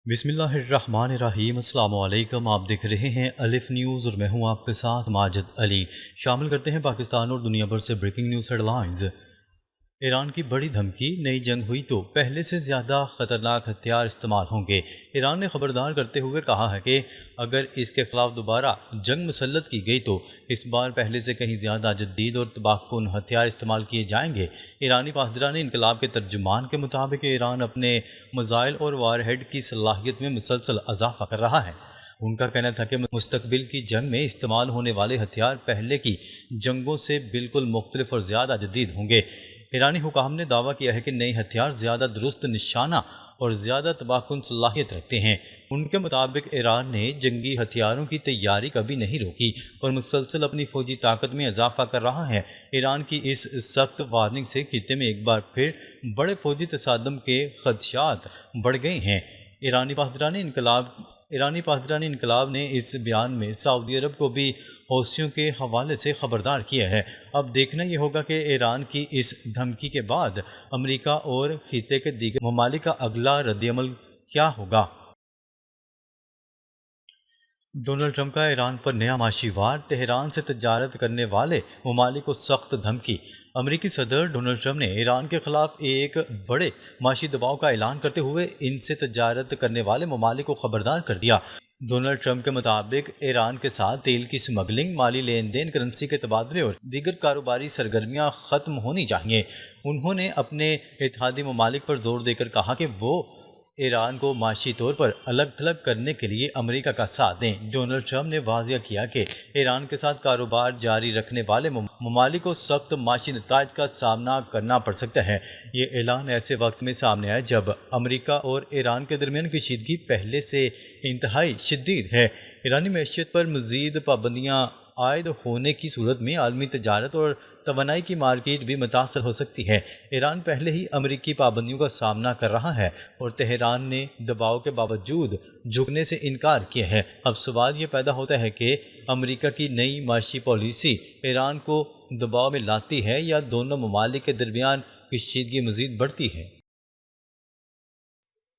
بسم اللہ الرحمن الرحیم۔ السلام علیکم، آپ دیکھ رہے ہیں الف نیوز اور میں ہوں آپ کے ساتھ ماجد علی۔ شامل کرتے ہیں پاکستان اور دنیا بھر سے breaking news headlines. Iran کی بڑی دھمکی، نئی جنگ ہوئی تو پہلے سے زیادہ خطرناک ہتھیار استعمال ہوں گے۔ ایران نے خبردار کرتے ہوئے کہا ہے کہ اگر اس کے خلاف دوبارہ جنگ مسلط کی گئی تو اس بار پہلے سے کہیں زیادہ جدید اور تباہ کن ہتھیار استعمال کیے جائیں گے۔ ایرانی پاسداران انقلاب کے ترجمان کے مطابق ایران اپنے میزائل اور وار ہیڈ کی صلاحیت میں مسلسل اضافہ کر رہا ہے۔ ان کا کہنا تھا کہ مستقبل کی جنگ میں استعمال ہونے والے ہتھیار پہلے کی جنگوں سے بالکل مختلف اور زیادہ جدید ہوں گے۔ ایرانی حکام نے دعویٰ کیا ہے کہ نئے ہتھیار زیادہ درست نشانہ اور زیادہ تباہ کن صلاحیت رکھتے ہیں۔ ان کے مطابق ایران نے جنگی ہتھیاروں کی تیاری کبھی نہیں روکی اور مسلسل اپنی فوجی طاقت میں اضافہ کر رہا ہے۔ ایران کی اس سخت وارننگ سے خطے میں ایک بار پھر بڑے فوجی تصادم کے خدشات بڑھ گئے ہیں۔ ایرانی پاسداران انقلاب نے اس بیان میں سعودی عرب کو بھی حوثیوں کے حوالے سے خبردار کیا ہے۔ اب دیکھنا یہ ہوگا کہ ایران کی اس دھمکی کے بعد امریکہ اور خطے کے دیگر ممالک کا اگلا رد عمل کیا ہوگا۔ ڈونلڈ ٹرمپ کا ایران پر نیا معاشی وار، تہران سے تجارت کرنے والے ممالک کو سخت دھمکی۔ امریکی صدر ڈونلڈ ٹرمپ نے ایران کے خلاف ایک بڑے معاشی دباؤ کا اعلان کرتے ہوئے ان سے تجارت کرنے والے ممالک کو خبردار کر دیا۔ ڈونلڈ ٹرمپ کے مطابق ایران کے ساتھ تیل کی سمگلنگ، مالی لین دین، کرنسی کے تبادلے اور دیگر کاروباری سرگرمیاں ختم ہونی چاہیے۔ انہوں نے اپنے اتحادی ممالک پر زور دے کر کہا کہ وہ ایران کو معاشی طور پر الگ تھلگ کرنے کے لیے امریکہ کا ساتھ دیں۔ ڈونلڈ ٹرمپ نے واضح کیا کہ ایران کے ساتھ کاروبار جاری رکھنے والے ممالک کو سخت معاشی نتائج کا سامنا کرنا پڑ سکتا ہے۔ یہ اعلان ایسے وقت میں سامنے آیا جب امریکہ اور ایران کے درمیان کشیدگی پہلے سے انتہائی شدید ہے۔ ایرانی معیشت پر مزید پابندیاں عائد ہونے کی صورت میں عالمی تجارت اور توانائی کی مارکیٹ بھی متاثر ہو سکتی ہے۔ ایران پہلے ہی امریکی پابندیوں کا سامنا کر رہا ہے اور تہران نے دباؤ کے باوجود جھکنے سے انکار کیا ہے۔ اب سوال یہ پیدا ہوتا ہے کہ امریکہ کی نئی معاشی پالیسی ایران کو دباؤ میں لاتی ہے یا دونوں ممالک کے درمیان کشیدگی مزید بڑھتی ہے۔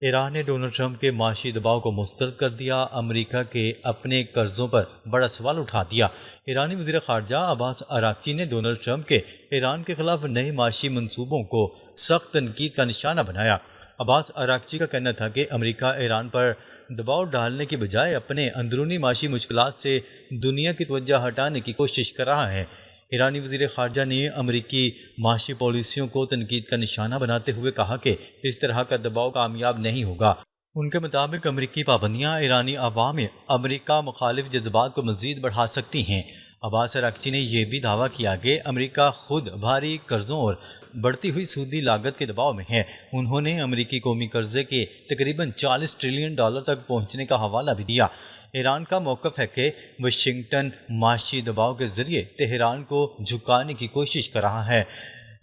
ایران نے ڈونلڈ ٹرمپ کے معاشی دباؤ کو مسترد کر دیا، امریکہ کے اپنے قرضوں پر بڑا سوال اٹھا دیا۔ ایرانی وزیر خارجہ عباس اراغچی نے ڈونلڈ ٹرمپ کے ایران کے خلاف نئے معاشی منصوبوں کو سخت تنقید کا نشانہ بنایا۔ عباس اراغچی کا کہنا تھا کہ امریکہ ایران پر دباؤ ڈالنے کی بجائے اپنے اندرونی معاشی مشکلات سے دنیا کی توجہ ہٹانے کی کوشش کر رہا ہے۔ ایرانی وزیر خارجہ نے امریکی معاشی پالیسیوں کو تنقید کا نشانہ بناتے ہوئے کہا کہ اس طرح کا دباؤ کامیاب نہیں ہوگا۔ ان کے مطابق امریکی پابندیاں ایرانی عوام میں امریکہ مخالف جذبات کو مزید بڑھا سکتی ہیں۔ عباس اراغچی نے یہ بھی دعویٰ کیا کہ امریکہ خود بھاری قرضوں اور بڑھتی ہوئی سودی لاگت کے دباؤ میں ہے۔ انہوں نے امریکی قومی قرضے کے تقریباً $40 ٹریلین تک پہنچنے کا حوالہ بھی دیا۔ ایران کا موقف ہے کہ واشنگٹن معاشی دباؤ کے ذریعے تہران کو جھکانے کی کوشش کر رہا ہے،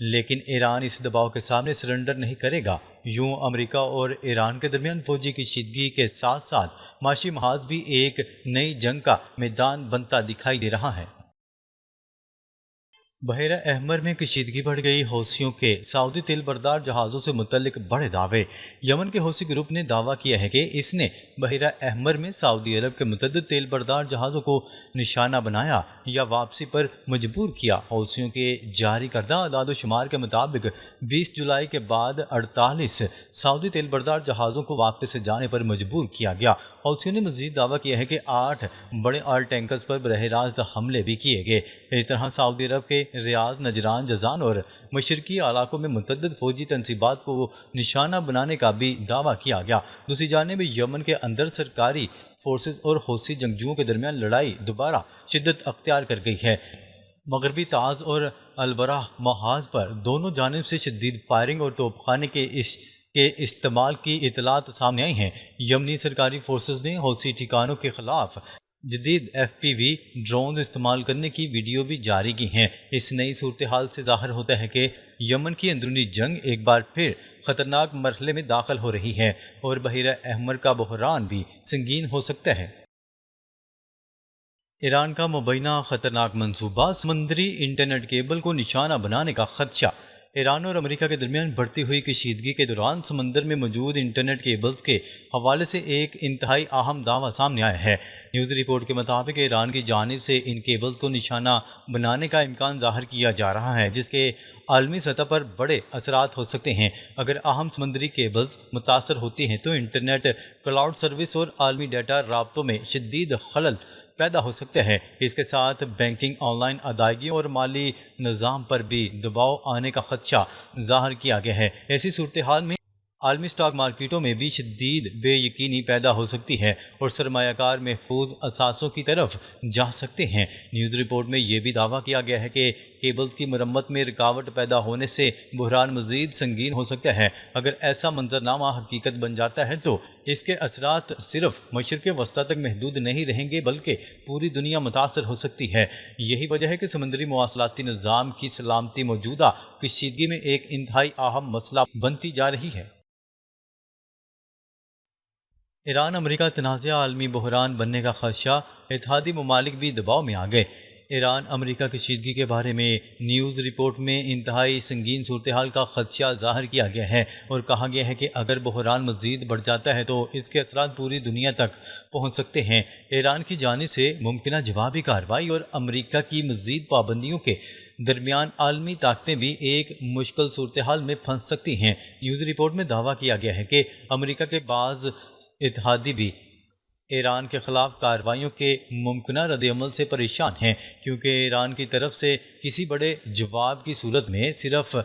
لیکن ایران اس دباؤ کے سامنے سرنڈر نہیں کرے گا۔ یوں امریکہ اور ایران کے درمیان فوجی کشیدگی کے ساتھ ساتھ معاشی محاذ بھی ایک نئی جنگ کا میدان بنتا دکھائی دے رہا ہے۔ بحیرہ احمر میں کشیدگی بڑھ گئی، حوثیوں کے سعودی تیل بردار جہازوں سے متعلق بڑے دعوے۔ یمن کے حوثی گروپ نے دعویٰ کیا ہے کہ اس نے بحیرہ احمر میں سعودی عرب کے متعدد تیل بردار جہازوں کو نشانہ بنایا یا واپسی پر مجبور کیا۔ حوثیوں کے جاری کردہ اعداد و شمار کے مطابق 20 جولائی کے بعد 48 سعودی تیل بردار جہازوں کو واپس جانے پر مجبور کیا گیا۔ حوثیوں نے مزید دعویٰ کیا ہے کہ 8 بڑے آئل ٹینکرز پر براہ راست حملے بھی کیے گئے۔ اس طرح سعودی عرب کے ریاض، نجران، جازان اور مشرقی علاقوں میں متعدد فوجی تنصیبات کو نشانہ بنانے کا بھی دعویٰ کیا گیا۔ دوسری جانب یمن کے اندر سرکاری فورسز اور حوثی جنگجوؤں کے درمیان لڑائی دوبارہ شدت اختیار کر گئی ہے۔ مغربی تعز اور البراح محاذ پر دونوں جانب سے شدید فائرنگ اور توپ خانے کے استعمال کی اطلاعات سامنے آئی ہیں۔ یمنی سرکاری فورسز نے حوثی ٹھکانوں کے خلاف جدید FPV ڈرونز استعمال کرنے کی ویڈیو بھی جاری کی ہیں۔ اس نئی صورتحال سے ظاہر ہوتا ہے کہ یمن کی اندرونی جنگ ایک بار پھر خطرناک مرحلے میں داخل ہو رہی ہے اور بحیرہ احمر کا بحران بھی سنگین ہو سکتا ہے۔ ایران کا مبینہ خطرناک منصوبہ، سمندری انٹرنیٹ کیبل کو نشانہ بنانے کا خدشہ۔ ایران اور امریکہ کے درمیان بڑھتی ہوئی کشیدگی کے دوران سمندر میں موجود انٹرنیٹ کیبلز کے حوالے سے ایک انتہائی اہم دعویٰ سامنے آیا ہے۔ نیوز رپورٹ کے مطابق ایران کی جانب سے ان کیبلز کو نشانہ بنانے کا امکان ظاہر کیا جا رہا ہے، جس کے عالمی سطح پر بڑے اثرات ہو سکتے ہیں۔ اگر اہم سمندری کیبلز متاثر ہوتی ہیں تو انٹرنیٹ، کلاؤڈ سروس اور عالمی ڈیٹا رابطوں میں شدید خلل پیدا ہو سکتے ہیں۔ اس کے ساتھ بینکنگ، آن لائن ادائیگی اور مالی نظام پر بھی دباؤ آنے کا خدشہ ظاہر کیا گیا ہے۔ ایسی صورتحال میں عالمی سٹاک مارکیٹوں میں بھی شدید بے یقینی پیدا ہو سکتی ہے اور سرمایہ کار محفوظ اثاثوں کی طرف جا سکتے ہیں۔ نیوز رپورٹ میں یہ بھی دعویٰ کیا گیا ہے کہ کیبلز کی مرمت میں رکاوٹ پیدا ہونے سے بحران مزید سنگین ہو سکتا ہے۔ اگر ایسا منظرنامہ حقیقت بن جاتا ہے تو اس کے اثرات صرف مشرق وسطیٰ تک محدود نہیں رہیں گے بلکہ پوری دنیا متاثر ہو سکتی ہے۔ یہی وجہ ہے کہ سمندری مواصلاتی نظام کی سلامتی موجودہ کشیدگی میں ایک انتہائی اہم مسئلہ بنتی جا رہی ہے۔ ایران امریکہ تنازع عالمی بحران بننے کا خدشہ، اتحادی ممالک بھی دباؤ میں آ گئے۔ ایران امریکہ کشیدگی کے بارے میں نیوز رپورٹ میں انتہائی سنگین صورتحال کا خدشہ ظاہر کیا گیا ہے اور کہا گیا ہے کہ اگر بحران مزید بڑھ جاتا ہے تو اس کے اثرات پوری دنیا تک پہنچ سکتے ہیں۔ ایران کی جانب سے ممکنہ جوابی کارروائی اور امریکہ کی مزید پابندیوں کے درمیان عالمی طاقتیں بھی ایک مشکل صورتحال میں پھنس سکتی ہیں۔ نیوز رپورٹ میں دعویٰ کیا گیا ہے کہ امریکہ کے بعض اتحادی بھی ایران کے خلاف کارروائیوں کے ممکنہ رد عمل سے پریشان ہیں، کیونکہ ایران کی طرف سے کسی بڑے جواب کی صورت میں صرف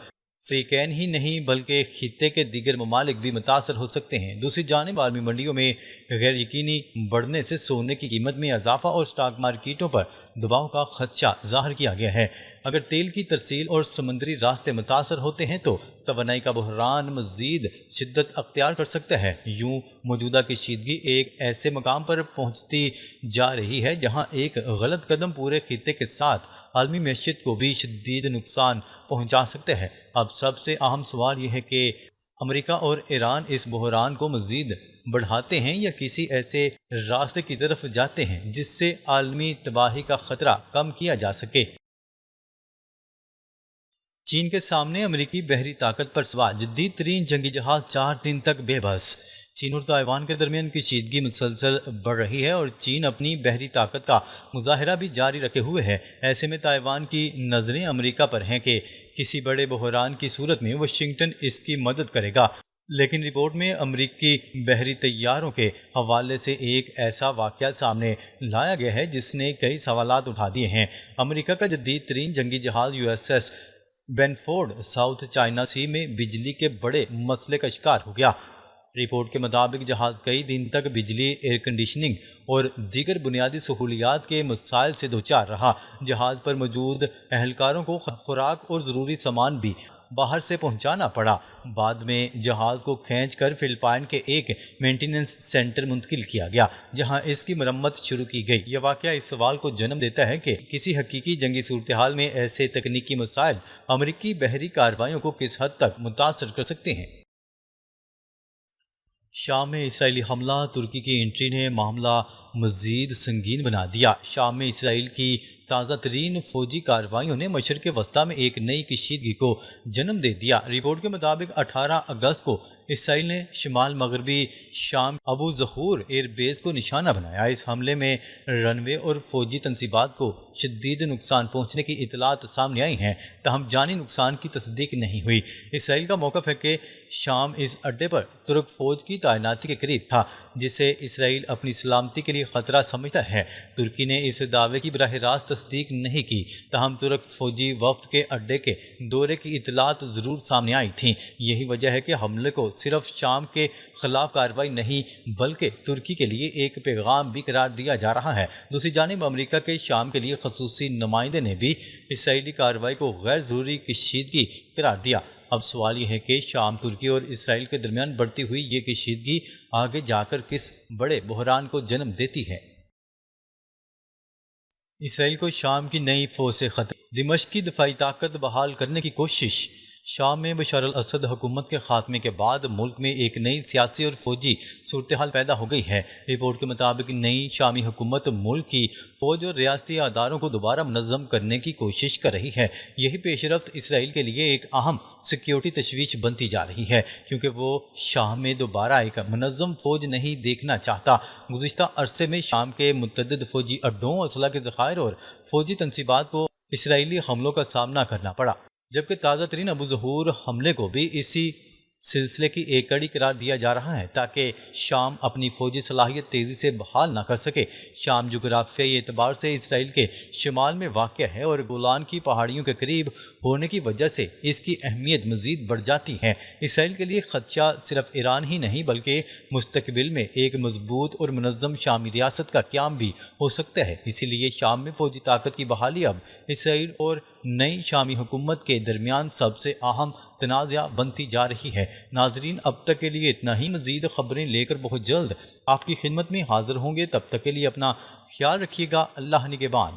فریقین ہی نہیں بلکہ خطے کے دیگر ممالک بھی متاثر ہو سکتے ہیں۔ دوسری جانب عالمی منڈیوں میں غیر یقینی بڑھنے سے سونے کی قیمت میں اضافہ اور سٹاک مارکیٹوں پر دباؤ کا خدشہ ظاہر کیا گیا ہے۔ اگر تیل کی ترسیل اور سمندری راستے متاثر ہوتے ہیں تو توانائی کا بحران مزید شدت اختیار کر سکتا ہے۔ یوں موجودہ کشیدگی ایک ایسے مقام پر پہنچتی جا رہی ہے جہاں ایک غلط قدم پورے خطے کے ساتھ عالمی معیشت کو بھی شدید نقصان پہنچا سکتا ہے۔ اب سب سے اہم سوال یہ ہے کہ امریکہ اور ایران اس بحران کو مزید بڑھاتے ہیں یا کسی ایسے راستے کی طرف جاتے ہیں جس سے عالمی تباہی کا خطرہ کم کیا جا سکے۔ چین کے سامنے امریکی بحری طاقت پر سوار جدید ترین جنگی جہاز 4 دن تک بے بس۔ چین اور تائیوان کے درمیان کشیدگی مسلسل بڑھ رہی ہے اور چین اپنی بحری طاقت کا مظاہرہ بھی جاری رکھے ہوئے ہے۔ ایسے میں تائیوان کی نظریں امریکہ پر ہیں کہ کسی بڑے بحران کی صورت میں واشنگٹن اس کی مدد کرے گا۔ لیکن رپورٹ میں امریکی بحری طیاروں کے حوالے سے ایک ایسا واقعہ سامنے لایا گیا ہے جس نے کئی سوالات اٹھا دیے ہیں۔ امریکہ کا جدید ترین جنگی جہاز USS بینفورڈ ساؤتھ چائنا سی میں بجلی کے بڑے مسئلے کا شکار ہو گیا۔ رپورٹ کے مطابق جہاز کئی دن تک بجلی، ایئر کنڈیشننگ اور دیگر بنیادی سہولیات کے مسائل سے دوچار رہا۔ جہاز پر موجود اہلکاروں کو خوراک اور ضروری سامان بھی باہر سے پہنچانا پڑا۔ بعد میں جہاز کو کھینچ کر فلپائن کے ایک مینٹیننس سینٹر منتقل کیا گیا جہاں اس کی مرمت شروع کی گئی۔ یہ واقعہ اس سوال کو جنم دیتا ہے کہ کسی حقیقی جنگی صورتحال میں ایسے تکنیکی مسائل امریکی بحری کارروائیوں کو کس حد تک متاثر کر سکتے ہیں۔ شام میں اسرائیلی حملہ، ترکی کی انٹری نے معاملہ مزید سنگین بنا دیا۔ شام میں اسرائیل کی تازہ ترین فوجی کارروائیوں نے مشرق وسطیٰ میں ایک نئی کشیدگی کو جنم دے دیا۔ رپورٹ کے مطابق 18 اگست کو اسرائیل نے شمال مغربی شام ابو ظہور ایئر بیس کو نشانہ بنایا۔ اس حملے میں رن وے اور فوجی تنصیبات کو شدید نقصان پہنچنے کی اطلاعات سامنے آئی ہیں، تاہم جانی نقصان کی تصدیق نہیں ہوئی۔ اسرائیل کا موقف ہے کہ شام اس اڈے پر ترک فوج کی تعیناتی کے قریب تھا جسے اسرائیل اپنی سلامتی کے لیے خطرہ سمجھتا ہے۔ ترکی نے اس دعوے کی براہ راست تصدیق نہیں کی، تاہم ترک فوجی وفد کے اڈے کے دورے کی اطلاعات ضرور سامنے آئی تھیں۔ یہی وجہ ہے کہ حملے کو صرف شام کے خلاف کارروائی نہیں بلکہ ترکی کے لیے ایک پیغام بھی قرار دیا جا رہا ہے۔ دوسری جانب امریکہ کے شام کے لیے خصوصی نمائندے نے بھی اسرائیلی کارروائی کو غیر ضروری کشیدگی قرار دیا۔ اب سوال یہ ہے کہ شام، ترکی اور اسرائیل کے درمیان بڑھتی ہوئی یہ کشیدگی آگے جا کر کس بڑے بحران کو جنم دیتی ہے۔ اسرائیل کو شام کی نئی فوج سے خطرہ، دمشق کی دفاعی طاقت بحال کرنے کی کوشش۔ شام میں بشار الاسد حکومت کے خاتمے کے بعد ملک میں ایک نئی سیاسی اور فوجی صورتحال پیدا ہو گئی ہے۔ رپورٹ کے مطابق نئی شامی حکومت ملک کی فوج اور ریاستی اداروں کو دوبارہ منظم کرنے کی کوشش کر رہی ہے۔ یہی پیش رفت اسرائیل کے لیے ایک اہم سیکیورٹی تشویش بنتی جا رہی ہے، کیونکہ وہ شام میں دوبارہ ایک منظم فوج نہیں دیکھنا چاہتا۔ گزشتہ عرصے میں شام کے متعدد فوجی اڈوں، اسلحہ کے ذخائر اور فوجی تنصیبات کو اسرائیلی حملوں کا سامنا کرنا پڑا، جبکہ تازہ ترین ابو ظہور حملے کو بھی اسی سلسلے کی ایک کڑی قرار دیا جا رہا ہے تاکہ شام اپنی فوجی صلاحیت تیزی سے بحال نہ کر سکے۔ شام جغرافیائی اعتبار سے اسرائیل کے شمال میں واقع ہے اور گولان کی پہاڑیوں کے قریب ہونے کی وجہ سے اس کی اہمیت مزید بڑھ جاتی ہے۔ اسرائیل کے لیے خدشہ صرف ایران ہی نہیں بلکہ مستقبل میں ایک مضبوط اور منظم شامی ریاست کا قیام بھی ہو سکتا ہے۔ اسی لیے شام میں فوجی طاقت کی بحالی اب اسرائیل اور نئی شامی حکومت کے درمیان سب سے اہم تنازع بنتی جا رہی ہے۔ ناظرین، اب تک کے لیے اتنا ہی۔ مزید خبریں لے کر بہت جلد آپ کی خدمت میں حاضر ہوں گے۔ تب تک کے لیے اپنا خیال رکھیے گا۔ اللہ نگہبان۔